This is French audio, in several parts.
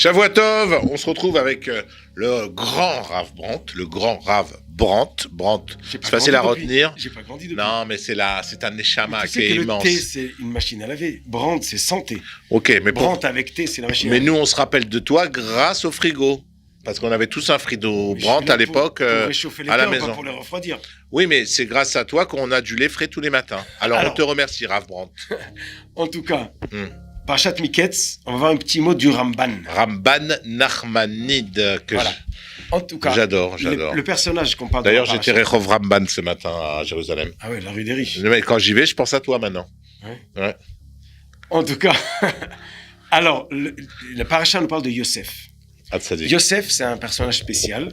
Shavua Tov, on se retrouve avec le grand Rav Brandt, Brandt, c'est facile à retenir. J'ai pas grandi depuis. Non, mais c'est un neshama qui est immense. Le thé, c'est une machine à laver. Brandt, c'est santé. Ok, mais Brandt avec thé, c'est la machine à laver. Mais nous, on se rappelle de toi grâce au frigo. Parce qu'on avait tous un frigo Brandt à l'époque pour réchauffer les à la pains, maison. pas pour les refroidir. Oui, mais c'est grâce à toi qu'on a du lait frais tous les matins. Alors on te remercie, Rav Brandt. En tout cas, Parashat Miketz, on va voir un petit mot du Ramban. Ramban Nachmanide, que en tout cas, j'adore. Le personnage qu'on parle. D'ailleurs, j'étais Rehov Ramban ce matin à Jérusalem. Ah ouais, la rue des riches. Mais quand j'y vais, je pense à toi maintenant. Ouais. En tout cas, alors, le parasha nous parle de Yosef. Yosef, c'est un personnage spécial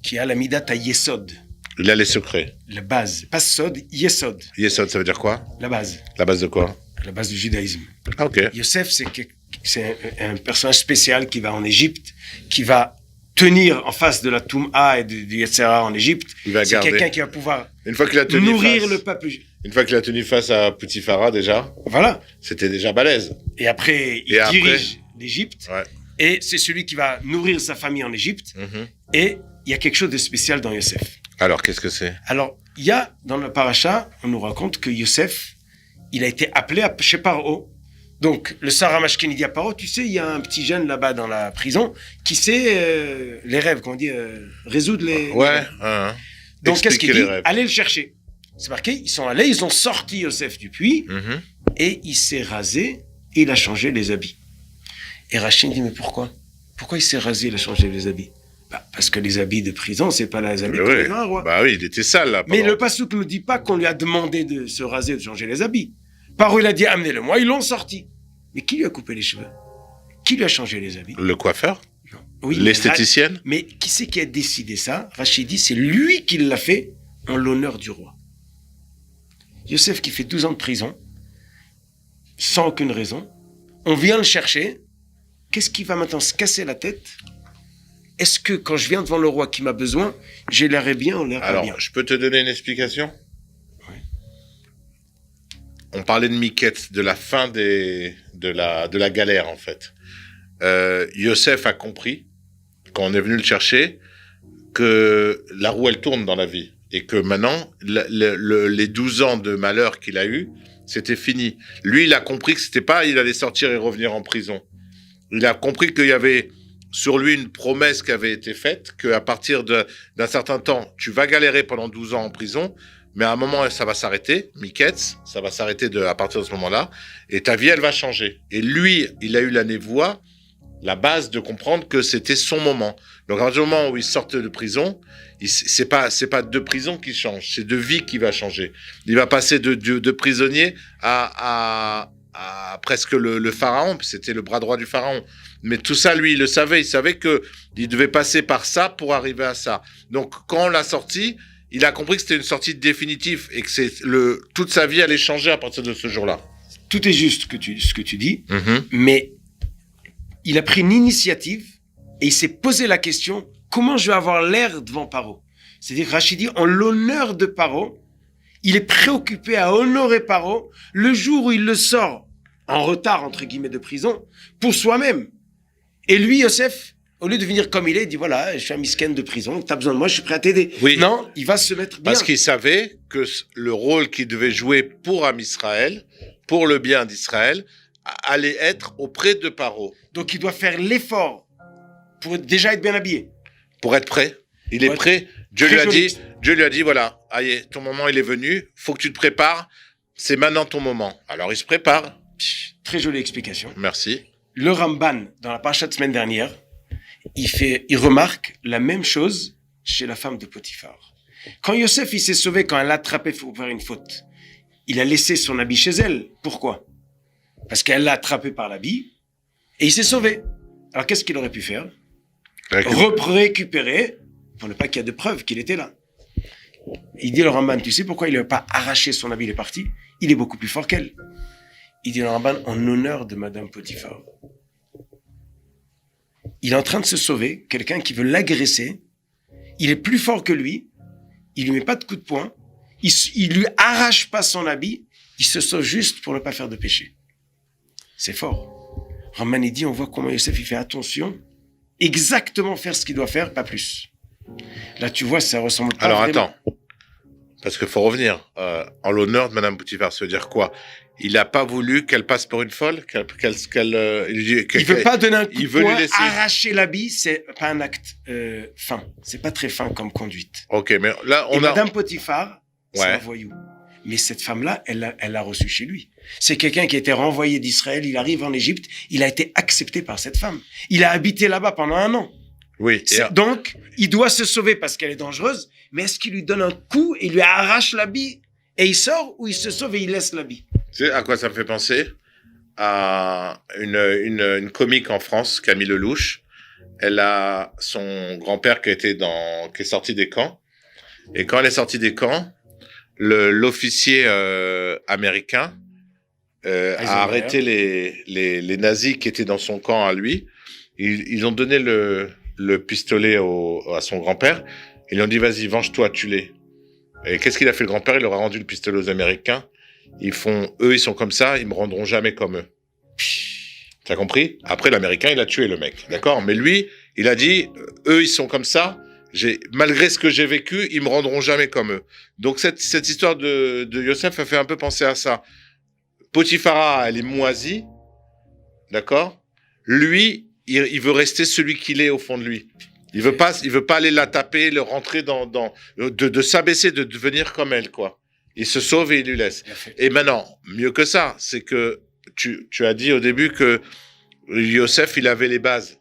qui a la midat à Yesod. Il a les secrets. La base. Pas Sod, Yesod. Yesod, ça veut dire quoi? La base. La base de quoi? La base du judaïsme. Ah, ok. Yosef, c'est un personnage spécial qui va en Égypte, qui va tenir en face de la Toum'a et du Yetzera en Égypte. C'est quelqu'un qui va pouvoir nourrir le peuple. Une fois qu'il a tenu face à Poutifara, déjà. Voilà. C'était déjà balèze. Et après, il dirige l'Égypte. Ouais. Et c'est celui qui va nourrir sa famille en Égypte. Et il y a quelque chose de spécial dans Yosef. Alors, qu'est-ce que c'est? Alors, il y a, dans le paracha, on nous raconte que Yosef, il a été appelé chez Paro. Donc, le Sarah Mashkin, il dit à Paro, tu sais, il y a un petit jeune là-bas dans la prison qui sait les rêves, qu'on dit, résoudre les... Ouais. Donc, qu'est-ce qu'il dit? Allez le chercher. C'est marqué, ils sont allés, ils ont sorti Yosef du puits, et il s'est rasé, et il a changé les habits. Et Rachid dit, mais pourquoi? Pourquoi il s'est rasé, il a changé les habits? Parce que les habits de prison, c'est pas les habits d'un roi. Bah oui, il était sale, là. Mais le Passouk ne nous dit pas qu'on lui a demandé de se raser, de changer les habits. Paro, il a dit, amenez-le-moi, ils l'ont sorti. Mais qui lui a coupé les cheveux? Qui lui a changé les habits? Le coiffeur? Non. Oui, l'esthéticienne? Mais qui c'est qui a décidé ça? Rachid dit, c'est lui qui l'a fait en l'honneur du roi. Yosef qui fait 12 ans de prison, sans aucune raison, on vient le chercher. Qu'est-ce qui va maintenant se casser la tête? Est-ce que quand je viens devant le roi qui m'a besoin, j'ai l'air bien ou l'air pas bien? Alors, je peux te donner une explication? Oui. On parlait de Miketz, de la fin de la galère, en fait. Yosef a compris, quand on est venu le chercher, que la roue, elle tourne dans la vie. Et que maintenant, les 12 ans de malheur qu'il a eu, c'était fini. Lui, il a compris que c'était pas, il allait sortir et revenir en prison. Il a compris qu'il y avait sur lui une promesse qui avait été faite, qu'à partir d'un certain temps, tu vas galérer pendant 12 ans en prison, mais à un moment, ça va s'arrêter, Miketz, ça va s'arrêter à partir de ce moment-là, et ta vie, elle va changer. Et lui, il a eu la névoie, la base de comprendre que c'était son moment. Donc, à partir du moment où il sort de prison, c'est pas de prison qui change, c'est de vie qui va changer. Il va passer de prisonnier à presque le pharaon, c'était le bras droit du pharaon. Mais tout ça, lui, il le savait. Il savait que il devait passer par ça pour arriver à ça. Donc, quand on l'a sorti, il a compris que c'était une sortie définitive et que toute sa vie allait changer à partir de ce jour-là. Tout est juste ce que tu dis, mais il a pris une initiative et il s'est posé la question, comment je vais avoir l'air devant Paro? C'est-à-dire, Rachid dit, en l'honneur de Paro, il est préoccupé à honorer Paro le jour où il le sort en retard, entre guillemets, de prison, pour soi-même. Et lui, Yosef, au lieu de venir comme il est, il dit, voilà, je suis un misken de prison, tu as besoin de moi, je suis prêt à t'aider. Oui. Non, il va se mettre bien. Parce qu'il savait que le rôle qu'il devait jouer pour Am Israël, pour le bien d'Israël, allait être auprès de Paro. Donc, il doit faire l'effort pour déjà être bien habillé. Pour être prêt. Il est prêt. Dieu lui a dit, voilà, allez, ton moment, il est venu, faut que tu te prépares, c'est maintenant ton moment. Alors, il se prépare. Très jolie explication. Merci. Le Ramban, dans la paracha de semaine dernière, il remarque la même chose chez la femme de Potiphar. Quand Yosef, il s'est sauvé, quand elle l'a attrapé pour faire une faute, il a laissé son habit chez elle. Pourquoi? Parce qu'elle l'a attrapé par l'habit et il s'est sauvé. Alors, qu'est-ce qu'il aurait pu faire? Récupérer, pour ne pas qu'il y ait de preuves qu'il était là. Il dit le Ramban, tu sais pourquoi il n'a pas arraché son habit, il est parti? Il est beaucoup plus fort qu'elle. Il dit le Ramban, en honneur de Madame Potiphar. Il est en train de se sauver, quelqu'un qui veut l'agresser, il est plus fort que lui, il lui met pas de coup de poing, il lui arrache pas son habit, il se sauve juste pour ne pas faire de péché. C'est fort. Ramban, il dit, on voit comment Yosef, il fait attention, exactement faire ce qu'il doit faire, pas plus. Là, tu vois, ça ressemble pas Alors, vraiment. attends. Parce qu'il faut revenir. En l'honneur de Madame Potiphar, ça veut dire quoi? Il n'a pas voulu qu'elle passe pour une folle? Il veut pas donner un coup il de veut lui poing, laisser- arracher l'habit, c'est pas un acte fin. C'est pas très fin comme conduite. Ok, mais là, Et on a... Madame Potiphar, c'est Ouais. un voyou. Mais cette femme-là, elle l'a reçu chez lui. C'est quelqu'un qui a été renvoyé d'Israël, il arrive en Égypte, il a été accepté par cette femme. Il a habité là-bas pendant 1 an. Oui. Donc, il doit se sauver parce qu'elle est dangereuse, mais est-ce qu'il lui donne un coup et il lui arrache l'habit et il sort, ou il se sauve et il laisse l'habit? Tu sais à quoi ça me fait penser? À une comique en France, Camille Lelouch. Elle a son grand-père qui est sorti des camps. Et quand elle est sortie des camps, l'officier américain a arrêté les nazis qui étaient dans son camp à lui. Ils ont donné le pistolet à son grand-père. Ils lui ont dit, vas-y, venge-toi, tue-les. Et qu'est-ce qu'il a fait le grand-père? Il leur a rendu le pistolet aux Américains. Ils sont comme ça, ils me rendront jamais comme eux. T'as compris? Après, l'Américain, il a tué le mec, d'accord? Mais lui, il a dit, eux, ils sont comme ça. Malgré ce que j'ai vécu, ils me rendront jamais comme eux. Donc cette histoire de Yosef a fait un peu penser à ça. Potiphara, elle est moisie, d'accord? Lui, il veut rester celui qu'il est au fond de lui. Il veut pas aller la taper, le rentrer de s'abaisser, de devenir comme elle, quoi. Il se sauve et il lui laisse. Et maintenant, mieux que ça, c'est que tu as dit au début que Yosef, il avait les bases.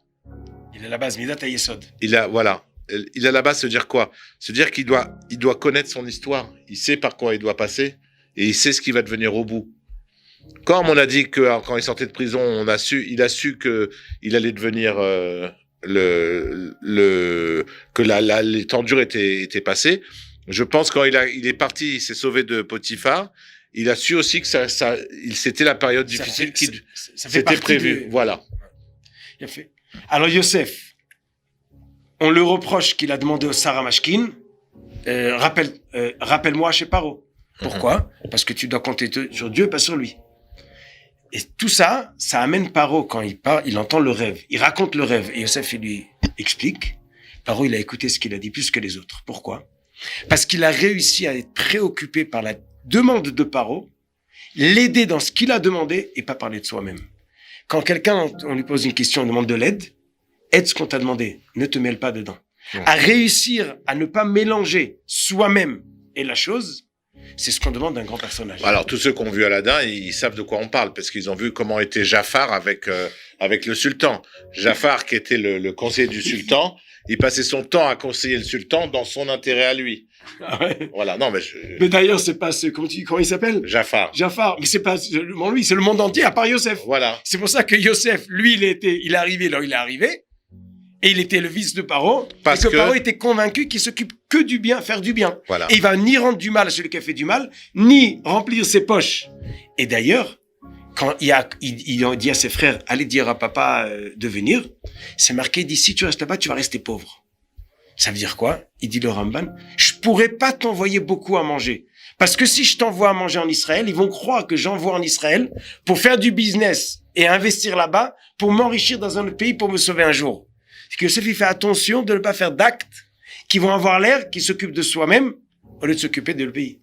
Il a la base, Midat Yesod. Voilà. Il a la base, se dire quoi? Se dire qu'il doit connaître son histoire. Il sait par quoi il doit passer et il sait ce qui va devenir au bout. Comme on a dit que quand il sortait de prison, il a su que il allait devenir que l'étendure était passée. Je pense quand il est parti, il s'est sauvé de Potiphar. Il a su aussi que c'était la période difficile qui c'était prévu. Voilà. Il a fait. Alors Yosef, on le reproche qu'il a demandé au Sarah Mashkin, rappelle-moi chez Paro. Pourquoi? Parce que tu dois compter sur Dieu, pas sur lui. Et tout ça, ça amène Paro, quand il part, il entend le rêve. Il raconte le rêve. Et Yosef, il lui explique. Paro, il a écouté ce qu'il a dit plus que les autres. Pourquoi? Parce qu'il a réussi à être préoccupé par la demande de Paro, l'aider dans ce qu'il a demandé et pas parler de soi-même. Quand quelqu'un, on lui pose une question, on demande de l'aide, aide ce qu'on t'a demandé. Ne te mêle pas dedans. À réussir à ne pas mélanger soi-même et la chose, c'est ce qu'on demande d'un grand personnage. Alors, tous ceux qui ont vu Aladdin, ils savent de quoi on parle, parce qu'ils ont vu comment était Jafar avec le sultan. Jafar, qui était le conseiller du sultan, il passait son temps à conseiller le sultan dans son intérêt à lui. Ah ouais. Voilà, non, mais... Mais d'ailleurs, c'est pas comment il s'appelle? Jafar. Jafar. Mais c'est pas seulement lui, c'est le monde entier, à part Yosef. Voilà. C'est pour ça que Yosef, lui, il est arrivé là où il est arrivé, et il était le fils de Paro, parce que Paro était convaincu qu'il s'occupe que du bien, faire du bien. Voilà. Et il va ni rendre du mal à celui qui a fait du mal, ni remplir ses poches. Et d'ailleurs, quand il dit à ses frères, allez dire à papa de venir, c'est marqué, il dit, si tu restes là-bas, tu vas rester pauvre. Ça veut dire quoi? Il dit le Ramban, je pourrais pas t'envoyer beaucoup à manger. Parce que si je t'envoie à manger en Israël, ils vont croire que j'envoie en Israël pour faire du business et investir là-bas, pour m'enrichir dans un autre pays, pour me sauver un jour. C'est que Yosef, il fait attention de ne pas faire d'actes qui vont avoir l'air qu'il s'occupe de soi-même au lieu de s'occuper de le pays.